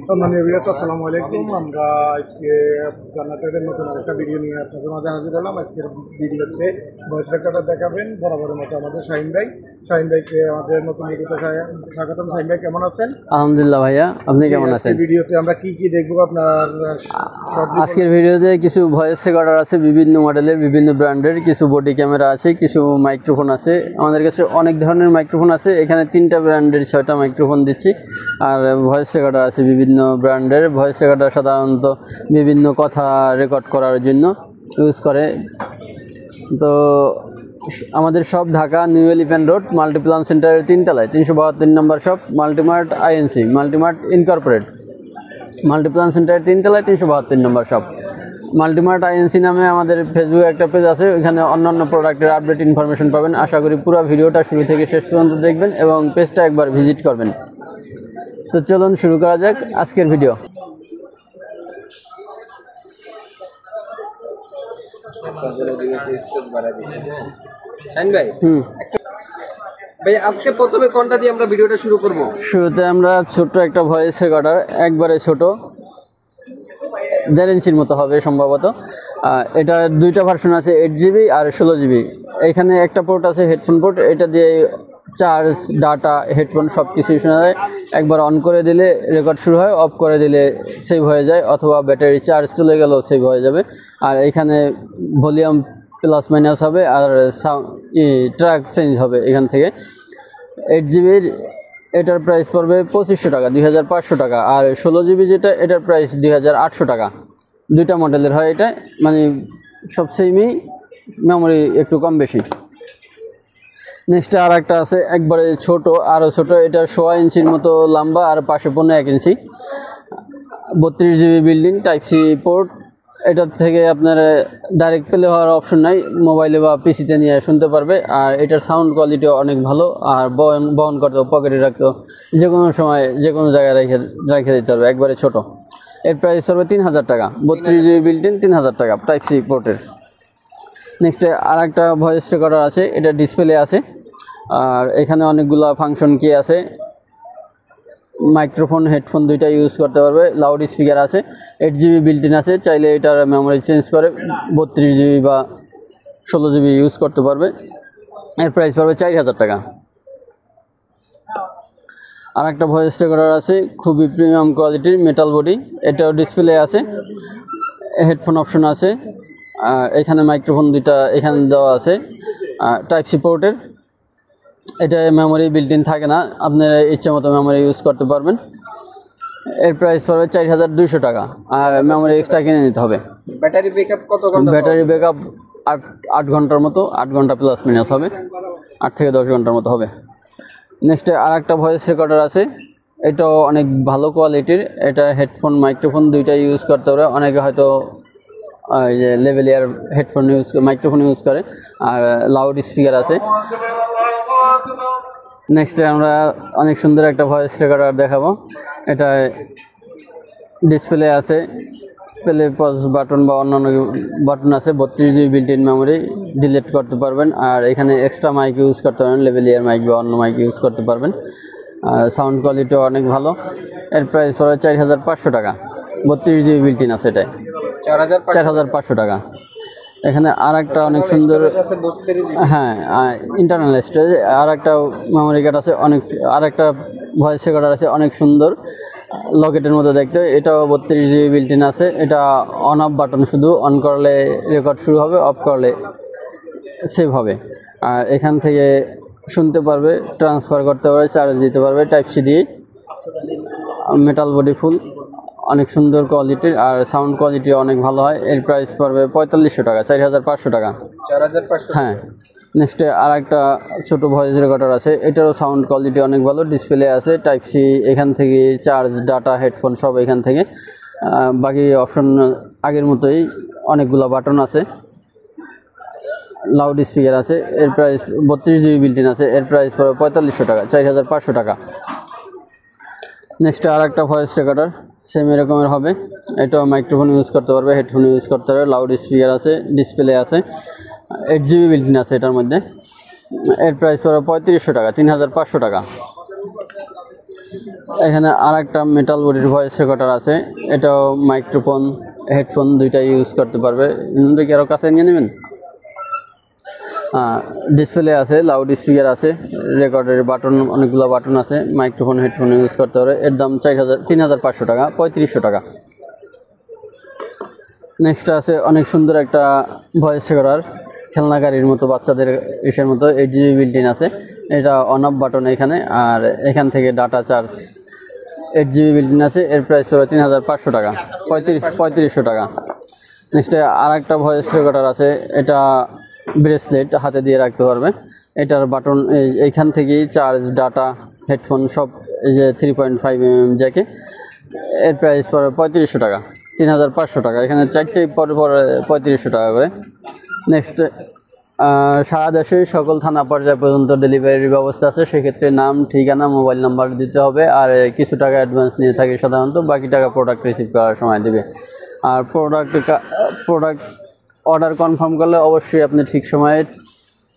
সম্মানীয় ভিউয়ার্স, আসসালামু আলাইকুম। আমরা আজকে জান্নাতের নতুন একটা ভিডিও নিয়ে আপনাদের মাঝে হাজির হলাম। আজকের ভিডিওতে ভয়েস রেকর্ডার দেখাবেন বরাবরের মতো আমাদের শাহিন ভাই। শাহিন ভাইকে আমাদের নতুন ভিডিওতে স্বাগতম। শাহিন ভাই কেমন আছেন? আলহামদুলিল্লাহ ভাইয়া, আপনি কেমন আছেন? ভিডিওতে আমরা কি দেখবো আপনার? আজকের ভিডিওতে কিছু ভয়েস রেকর্ডার আছে, বিভিন্ন মডেলের, বিভিন্ন ব্র্যান্ডের, কিছু বডি ক্যামেরা আছে, কিছু মাইক্রোফোন আছে। আমাদের কাছে অনেক ধরনের মাইক্রোফোন আছে। এখানে 3টা ব্র্যান্ডের 6টা মাইক্রোফোন দিচ্ছি। আর ভয়েস রেকর্ডার আছে বিভিন্ন ব্র্যান্ডের। ভয়েস রেকর্ডার সাধারণত বিভিন্ন কথা রেকর্ড করার জন্য ইউজ করে। তো আমাদের shop Dhaka New Elephant Road Multiplan সেন্টারের 3 তলায় 372 নম্বর shop, Multimart INC, Multimart incorporate, Multiplan সেন্টারের 3 তলায় 372 নম্বর শপ। মাল্টিমার্ট আইএনসি নামে আমাদের ফেসবুকে একটা পেজ আছে, ওইখানে অন্যান্য প্রোডাক্টের আপডেট ইনফরমেশন পাবেন। আশা করি পুরো ভিডিওটা শুরু থেকে শেষ পর্যন্ত দেখবেন এবং পেজটা একবার ভিজিট করবেন। তো চলুন শুরু করা যাক আজকের ভিডিও। ভাই আজকে প্রথমে কোনটা দিয়ে আমরা ভিডিওটা শুরু করব? শুরুতে আমরা ছোট্ট একটা ভয়েস রেকর্ডার, একবারে ছোট, 1.5 ইঞ্চির মতো হবে সম্ভবত। এটা 2টা ভার্সন আছে, 8GB আর 16GB। এখানে একটা পোর্ট আছে হেডফোন পোর্ট, এটা দিয়ে চার্জ, ডাটা, হেডফোন সব কিছুই শোনা যায়। একবার অন করে দিলে রেকর্ড শুরু হয়, অফ করে দিলে সেভ হয়ে যায়, অথবা ব্যাটারি চার্জ চলে গেলেও সেভ হয়ে যাবে। আর এখানে ভলিউম প্লাস মাইনাস হবে, আর ট্র্যাক চেঞ্জ হবে এখান থেকে। 8GBর এটার প্রাইস পড়বে 2500 টাকা, 2500 টাকা। আর 16GB যেটা, এটার প্রাইস 2800 টাকা। 2টা মডেলের হয় এটা, মানে সব সেমই, মেমোরি একটু কম বেশি। নেক্সটে আর একটা আছে একবারে ছোট, আরও ছোট, এটা 1.5 ইঞ্চির মতো লম্বা আর পাশে 1 inch, 32GB building, type C port. এটার থেকে আপনার ডাইরেক্ট প্লে হওয়ার অপশন নাই, মোবাইলে বা পিসিতে নিয়ে শুনতে পারবে। আর এটার সাউন্ড কোয়ালিটিও অনেক ভালো, আর বহন করতেও, পকেটে রাখতেও, যে কোনো সময় যে কোনো জায়গায় রেখে দিতে পারবে। একবারে ছোট। এর প্রাইস হবে 3000 টাকা, 32GB বিল্ডিং, 3000 টাকা, টাইপ সি পোর্টের। নেক্সটে আর একটা ভয়েস রেকর্ডার আছে, এটা ডিসপ্লে আছে, আর এখানে অনেকগুলো ফাংশন কি আছে। মাইক্রোফোন, হেডফোন 2টা ইউজ করতে পারবে। লাউড স্পিকার আছে, 8GB বিল্ট-ইন আছে, চাইলে এটার মেমোরি চেঞ্জ করে 32GB বা 16GB ইউজ করতে পারবে। এর প্রাইস পড়বে 4000 টাকা। আর একটা ভয়েস রেকর্ডার আছে, খুবই প্রিমিয়াম কোয়ালিটির, মেটাল বডি, এটাও ডিসপ্লে আছে, হেডফোন অপশন আছে। আর এখানে মাইক্রোফোন 2টা এখানে দেওয়া আছে, টাইপ সি পোর্টের। এটা মেমোরি বিল্ট-ইন থাকে না, আপনারা ইচ্ছে মতো মেমোরি ইউজ করতে পারবেন। এর প্রাইস পড়বে 4200 টাকা, আর মেমোরি এক্সট্রা কিনে নিতে হবে। ব্যাটারি ব্যাকআপ কত ঘন্টা? ব্যাটারি ব্যাকআপ 8 ঘন্টার মতো, 8 ঘন্টা প্লাস মাইনাস হবে, 8 থেকে 10 ঘন্টার মতো হবে। নেক্সটে আর একটা ভয়েস রেকর্ডার আছে, এটাও অনেক ভালো কোয়ালিটির। এটা হেডফোন, মাইক্রোফোন 2টা ইউজ করতে পারে। অনেকে হয়তো এই যে লেভেলিয়ার হেডফোন মাইক্রোফোন ইউজ করে, আর লাউড স্পিকার আছে। নেক্সটে আমরা অনেক সুন্দর একটা ভয়েস রেকর্ডার দেখাবো। এটা ডিসপ্লে আছে, প্লে পজ বাটন বা অন্যান্য বাটন আছে, 32GB বিল্ট-ইন মেমোরি, ডিলিট করতে পারবেন। আর এখানে এক্সট্রা মাইক ইউজ করতে পারবেন, লেভেলিয়ার মাইক বা অন্য মাইক ইউজ করতে পারবেন। আর সাউন্ড কোয়ালিটিও অনেক ভালো। এর প্রাইস পড়ে 4500 টাকা, 32GB বিল্ট-ইন আছে এটাই, 4500 টাকা। এখানে আর একটা অনেক সুন্দর, হ্যাঁ, ইন্টারনাল স্টোরেজ। আর একটা মেমোরি কার্ড আছে, আর একটা ভয়েস রেকর্ডার আছে, অনেক সুন্দর, লকেটের মতো দেখতে। এটাও 32GB বিল্ট-ইন আছে। এটা অন অফ বাটন, শুধু অন করলে রেকর্ড শুরু হবে, অফ করলে সেভ হবে। আর এখান থেকে শুনতে পারবে, ট্রান্সফার করতে পারবে, চার্জ দিতে পারবে টাইপ সি দিয়ে। মেটাল বডি ফুল, অনেক সুন্দর কোয়ালিটির, আর সাউন্ড কোয়ালিটি অনেক ভালো হয়। এর প্রাইস পড়বে 4500 টাকা, 4500 টাকা। হ্যাঁ। নেক্সটে আর একটা ছোটো ভয়েস রেকর্ডার আছে, এটারও সাউন্ড কোয়ালিটি অনেক ভালো, ডিসপ্লে আছে, টাইপ সি, এখান থেকে চার্জ, ডাটা, হেডফোন সব এখান থেকে। বাকি অপশন আগের মতোই, অনেকগুলো বাটন আছে, লাউড স্পিকার আছে। এর প্রাইস 32GB বিল্ট-ইন আছে। এর প্রাইস পড়বে 4500 টাকা, 4500 টাকা। নেক্সট আর একটা ভয়েস রেকর্ডার, সেম এরকমের হবে। এটাও মাইক্রোফোন ইউজ করতে পারবে, হেডফোন ইউজ করতে পারবে, লাউড স্পিকার আছে, ডিসপ্লে আছে, 8GB বিল্ট-ইন আছে এটার মধ্যে। এর প্রাইস পড়বে 3500 টাকা, 3500 টাকা। এখানে আর একটা মেটাল বডির ভয়েস রেকর্ডার আছে, এটাও মাইক্রোফোন হেডফোন দুইটাই ইউজ করতে পারবে। কি আরও কাছে নিয়ে নেবেন। ডিসপ্লে আছে, লাউড স্পিকার আছে, রেকর্ডের বাটন অনেকগুলো বাটন আছে, মাইক্রোফোন হেডফোন ইউজ করতে পারে। এর দাম 3500 টাকা, 3500 টাকা। নেক্সট আছে অনেক সুন্দর একটা ভয়েস রেকর্ডার, খেলনা গাড়ির মতো, বাচ্চাদের ইসের মতো, 8GB বিল্ট-ইন আছে। এটা অন অফ বাটন এখানে, আর এখান থেকে ডাটা চার্জ। 8GB বিল্ট-ইন আছে, এর প্রাইস হলো 3500 টাকা, 3500 টাকা। নেক্সটে আর একটা ভয়েস রেকর্ডার আছে, এটা ব্রেসলেট হাতে দিয়ে রাখতে পারবে। এটার বাটন এইখান থেকেই চার্জ, ডাটা, হেডফোন সব, এই যে 3.5mm জ্যাকে। এর প্রাইস পড়ে 3500 টাকা, 3500 টাকা। এখানে 4টে পরে 3500 টাকা করে। নেক্সট সারা দেশে সকল থানা পর্যায় পর্যন্ত ডেলিভারির ব্যবস্থা আছে। সেক্ষেত্রে নাম, ঠিকানা, মোবাইল নাম্বার দিতে হবে, আর কিছু টাকা অ্যাডভান্স নিয়ে থাকে সাধারণত, বাকি টাকা প্রোডাক্ট রিসিভ করার সময় দেবে। আর প্রোডাক্ট অর্ডার কনফার্ম করলে অবশ্যই আপনি ঠিক সময়ে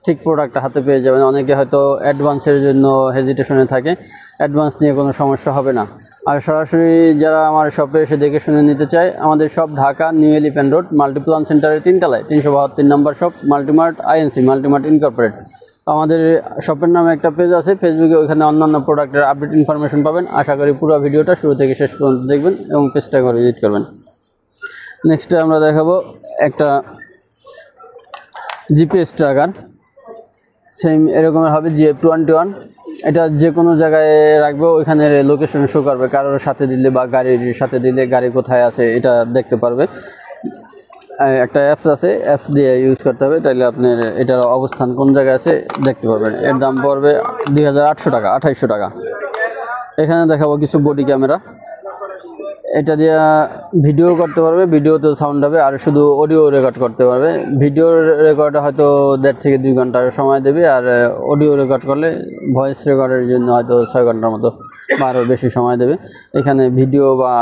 ঠিক প্রোডাক্টটা হাতে পেয়ে যাবেন। অনেকে হয়তো অ্যাডভান্সের জন্য হেজিটেশনে থাকে, অ্যাডভান্স নিয়ে কোনো সমস্যা হবে না। আর সরাসরি যারা আমার শপে এসে দেখে শুনে নিতে চায়, আমাদের shop Dhaka New Elephant Road Multiplan সেন্টারের 3 তলায়, 372 নম্বর shop, Multimart INC, Multimart incorporate. আমাদের শপের নামে একটা পেজ আছে ফেসবুকে, ওইখানে অন্যান্য প্রোডাক্টের আপডেট ইনফরমেশন পাবেন। আশা করি পুরো ভিডিওটা শুরু থেকে শেষ পর্যন্ত দেখবেন এবং পেজটা করে ভিজিট করবেন। নেক্সটে আমরা দেখাবো একটা জিপিএস ট্র্যাকার, সেম এরকমের হবে, GF21। এটা যে কোনো জায়গায় রাখবে, ওইখানে লোকেশন শো করবে, কারোর সাথে দিলে বা গাড়ির সাথে দিলে গাড়ি কোথায় আছে এটা দেখতে পারবে। একটা অ্যাপস আছে, অ্যাপস দিয়ে ইউজ করতে হবে, তাইলে আপনার এটার অবস্থান কোন জায়গায় আছে দেখতে পারবেন। এর দাম পড়বে 2800 টাকা, 2800 টাকা। এখানে দেখাবো কিছু বডি ক্যামেরা, এটা দিয়ে ভিডিও করতে পারবে, ভিডিওতে সাউন্ড হবে, আর শুধু অডিও রেকর্ড করতে পারবে। ভিডিও রেকর্ড হয়তো 1.5 থেকে 2 ঘন্টার সময় দেবে, আর অডিও রেকর্ড করলে ভয়েস রেকর্ডের জন্য হয়তো 6 ঘন্টার মতো বা আরও বেশি সময় দেবে। এখানে ভিডিও বা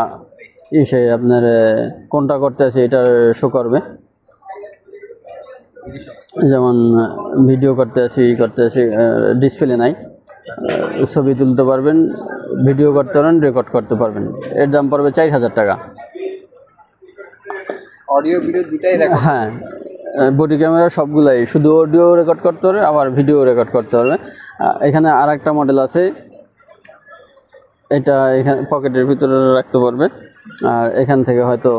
ইসে আপনার কোনটা করতে আছে এটা শো করবে, যেমন ভিডিও করতে আছি ডিসপ্লে নাই, ছবি তুলতে পারবেন, ভিডিও করতে পারবেন, রেকর্ড করতে পারবেন। এর দাম পড়বে 4000 টাকা। অডিও ভিডিও দুটাই রেকর্ড? হ্যাঁ, বডি ক্যামেরা সবগুলাই, শুধু অডিও রেকর্ড করতে পারবে, আবার ভিডিও রেকর্ড করতে পারবে। এখানে আর একটা মডেল আছে, এটা এখানে পকেটের ভিতরে রাখতে পারবে, আর এখান থেকে হয়তো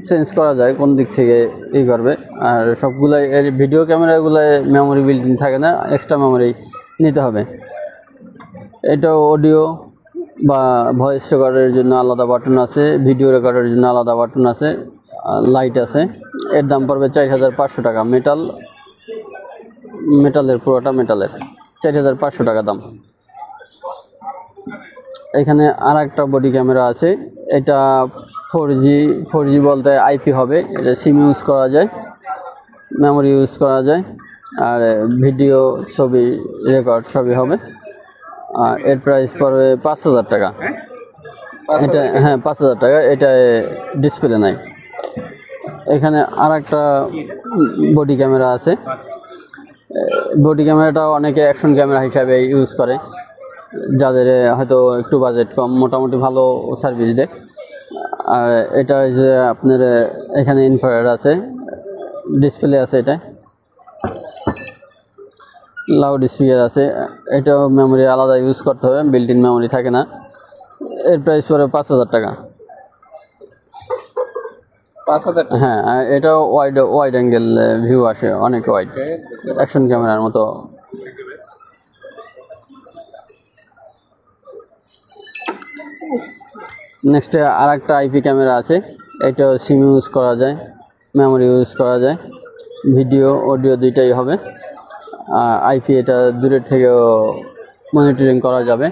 চেঞ্জ করা যায় কোন দিক থেকে ই করবে। আর সবগুলাই এর ভিডিও ক্যামেরাগুলোয় মেমোরি বিল্ট-ইন থাকে না, এক্সট্রা মেমোরি নিতে হবে। এটাও অডিও বা ভয়েস রেকর্ডের জন্য আলাদা বাটন আছে, ভিডিও রেকর্ডের জন্য আলাদা বাটন আছে, লাইট আছে। এর দাম পড়বে 4500 টাকা। মেটালের, পুরোটা মেটালের, 4500 টাকা দাম। এখানে আর একটা বডি ক্যামেরা আছে, এটা 4G বলতে IP হবে, এটা সিম ইউজ করা যায়, মেমোরি ইউজ করা যায়, আর ভিডিও, ছবি রেকর্ড সবই হবে। আর এর প্রাইস পড়বে 5000 টাকা। এটা হ্যাঁ 5000 টাকা। এটা ডিসপ্লে নাই। এখানে আর একটা বডি ক্যামেরা আছে, বডি ক্যামেরাটা অনেকে অ্যাকশন ক্যামেরা হিসাবে ইউজ করে, যাদের হয়তো একটু বাজেট কম, মোটামুটি ভালো সার্ভিস দেয়। আর এটা যে আপনার এখানে ইনফ্রারেড আছে, ডিসপ্লে আছে, এটা লাউড স্পিকার আছে। এটাও মেমোরি আলাদা ইউজ করতে হবে, বিল্ট-ইন মেমোরি থাকে না। এর প্রাইস পড়ে 5000 টাকা। 5000? হ্যাঁ, এটাও ওয়াইড অ্যাঙ্গেল ভিউ আসে, অনেক ওয়াইড, অ্যাকশন ক্যামেরার মতো। নেক্সটে আর একটা IP ক্যামেরা আছে, এটাও সিম ইউজ করা যায়, মেমোরি ইউজ করা যায়, ভিডিও অডিও দুইটাই হবে। IP এটা দূরের থেকেও মনিটরিং করা যাবে।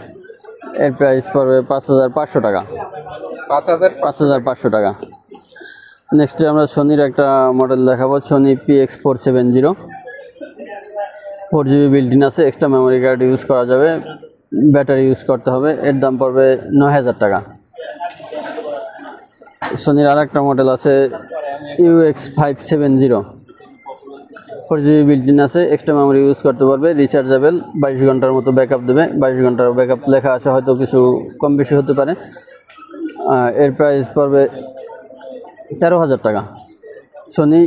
এর প্রাইস পড়বে 5500 টাকা। 5500 টাকা। নেক্সটে আমরা সোনির একটা মডেল দেখাবো, সোনি PX470, 4GB বিল্ট-ইন আছে, এক্সট্রা মেমোরি কার্ড ইউজ করা যাবে, ব্যাটারি ইউজ করতে হবে। এর দাম পড়বে 9000 টাকা। সোনির আর একটা মডেল আছে UX570, 4GB বিল্ট ইন আছে, এক্সট্রা মেমোরি ইউজ করতে পারবে, রিচার্জেবল, 22 ঘন্টার মতো ব্যাকআপ দেবে। 22 ঘন্টার ব্যাকআপ লেখা আছে, হয়তো কিছু কম বেশি হতে পারে। এর প্রাইস পড়বে 13,000 টাকা। সোনি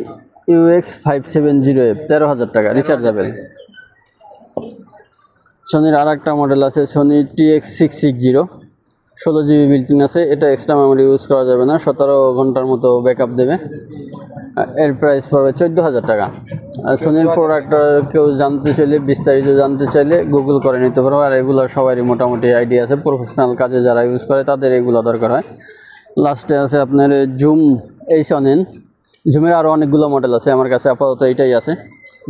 UX570F 13,000 টাকা, রিচার্জেবল। সোনির আর একটা মডেল আছে Sony TX660, 16GB built in আছে, এটা এক্সট্রা মেমোরি ইউজ করা যাবে না, 17 ঘন্টার মতো ব্যাকআপ দেবে। এর প্রাইস পড়বে 14,000 টাকা। আর সোনির প্রোডাক্ট কেউ জানতে চাইলে, বিস্তারিত জানতে চাইলে গুগল করে নিতে পারবে। আর এগুলো সবারই মোটামুটি আইডিয়া আছে, প্রফেশনাল কাজে যারা ইউজ করে তাদের এগুলো দরকার হয়। লাস্টে আছে আপনার জুম H1N। জুমের আরও অনেকগুলো মডেল আছে, আমার কাছে আপাতত এটাই আছে,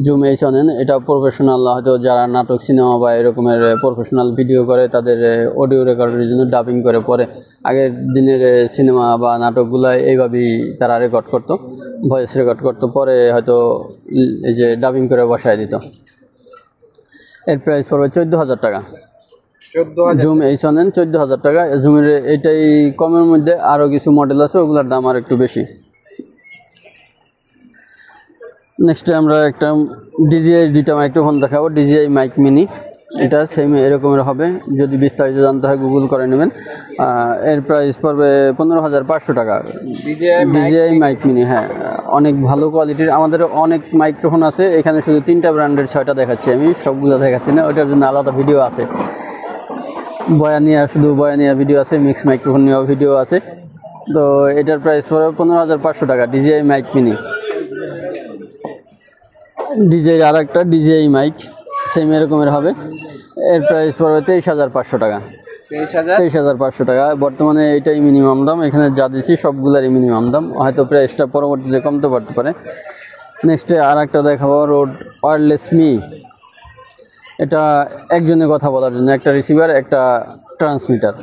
জুম H1N। এটা প্রফেশনাল, হয়তো যারা নাটক, সিনেমা বা এরকমের প্রফেশনাল ভিডিও করে তাদের অডিও রেকর্ডের জন্য ডাবিং করে, পরে আগের দিনের সিনেমা বা নাটকগুলো এইভাবেই তারা রেকর্ড করতো, ভয়েস রেকর্ড করতো, পরে হয়তো এই যে ডাবিং করে বসায় দিত। এর প্রাইস পড়বে 14,000 টাকা। 14,000 জুম H1N 14,000 টাকা। জুমের এটাই কমের মধ্যে, আরও কিছু মডেল আছে, ওগুলোর দাম আর একটু বেশি। নেক্সটে আমরা একটা DJI দুইটা মাইক্রোফোন দেখাবো, DJI মাইক মিনি। এটা সেম এরকমের হবে, যদি বিস্তারিত জানতে হয় গুগল করে নেবেন। এর প্রাইস পড়বে 15,500 টাকা। DJI মাইক মিনি, হ্যাঁ, অনেক ভালো কোয়ালিটির। আমাদের অনেক মাইক্রোফোন আছে, এখানে শুধু 3টা ব্র্যান্ডের 6টা দেখাচ্ছি, আমি সবগুলো দেখাচ্ছি না, ওইটার জন্য আলাদা ভিডিও আছে। শুধু বয়ানিয়া ভিডিও আছে, মিক্স মাইক্রোফোন নিয়েও ভিডিও আছে। তো এটার প্রাইস পড়বে 15,500 টাকা, DJI মাইক মিনি। DJI আর একটা DJI মাইক সেম এরকমের হবে, এর প্রাইস পড়বে 23,500 টাকা। 23,500 টাকা বর্তমানে এটাই মিনিমাম দাম, এখানে যা দিচ্ছি সবগুলোরই মিনিমাম দাম, হয়তো প্রাইসটা পরবর্তীতে কমতে পারতে পারে। নেক্সটে আর একটা দেখাবো রোড ওয়্যারলেস মি। এটা একজনে কথা বলার জন্য, একটা রিসিভার, একটা ট্রান্সমিটার।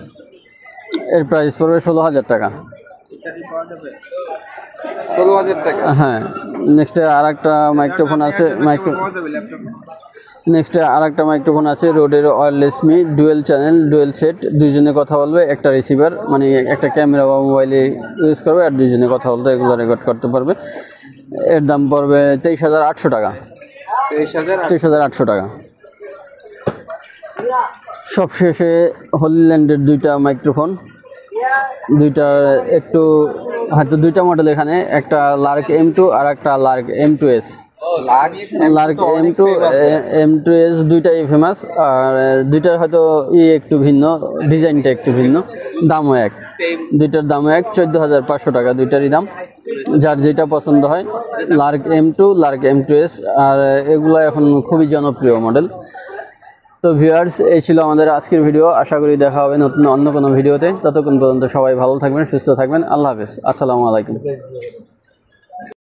এর প্রাইস পড়বে 16,000 টাকা। 16,000 টাকা। হ্যাঁ। নেক্সটে আর একটা মাইক্রোফোন আছে, মাইক্রোফোন আছে রোডের wireless me, dual channel, dual set, দুইজনে কথা বলবে, একটা রিসিভার, মানে একটা ক্যামেরা বা মোবাইলে ইউজ করবে, আর দুইজনে কথা বলতে এগুলো রেকর্ড করতে পারবে। এর দাম পড়বে 23,800 টাকা। 23,800 টাকা। সবশেষে হলিল্যান্ডের দুইটা মাইক্রোফোন, দুইটার একটু হয়তো দুইটা মডেল এখানে, একটা লার্ক M2 আর একটা লার্ক M2S। লার্ক M2S দুইটাই ফেমাস, আর দুইটার হয়তো একটু ভিন্ন, ডিজাইনটা একটু ভিন্ন, দামও এক, দুইটার দামও এক, 14,500 টাকা দুইটারই দাম। যার যেটা পছন্দ হয়, লার্ক M2, লার্ক M2S, আর এগুলো এখন খুবই জনপ্রিয় মডেল। তো ভিউয়ার্স, এই ছিল আমাদের আজকের ভিডিও। আশা করি দেখা হবে নতুন অন্য কোনো ভিডিওতে। ততক্ষণ পর্যন্ত সবাই ভালো থাকবেন, সুস্থ থাকবেন। আল্লাহ হাফেজ, আসসালামু আলাইকুম।